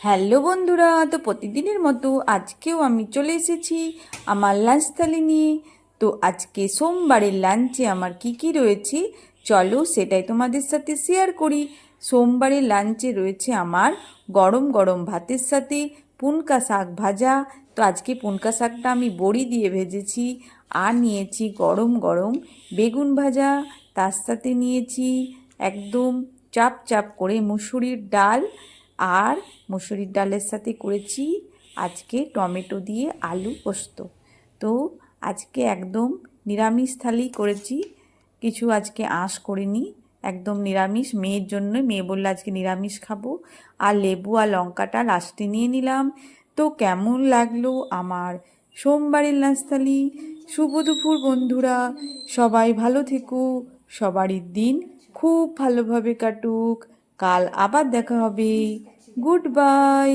Hello বন্ধুরা, তো প্রতিদিনের মতো আজকেও আমি চলে এসেছি আমার লাঞ্চ থালি নিয়ে। তো আজকে সোমবারের লাঞ্চে আমার কি কি রয়েছে চলো সেটাই তোমাদের সাথে শেয়ার করি। সোমবারের লাঞ্চে রয়েছে আমার গরম গরম ভাতের সাথে পুনকা শাক ভাজা। তো আজকে পুনকা শাকটা আমি বড়ি দিয়ে ভেজেছি, আর নিয়েছি গরম গরম বেগুন ভাজা। তার সাথে নিয়েছি একদম চাপ চাপ করে মুসুরির ডাল, আর মুসুরির ডালের সাথে করেছি আজকে টমেটো দিয়ে আলু পোস্ত। তো আজকে একদম নিরামিষ থালি করেছি, কিছু আজকে আঁশ করিনি, একদম নিরামিষ। মেয়ের জন্য, মেয়ে বললে আজকে নিরামিষ খাবো। আর লেবু আর লঙ্কাটা লাস্টে নিয়ে নিলাম। তো কেমন লাগলো আমার সোমবারের লাঞ্চ থালি? শুভ দুপুর বন্ধুরা, সবাই ভালো থেকো, সবারই দিন খুব ভালোভাবে কাটুক। কাল আবার দেখা হবে। Good bye.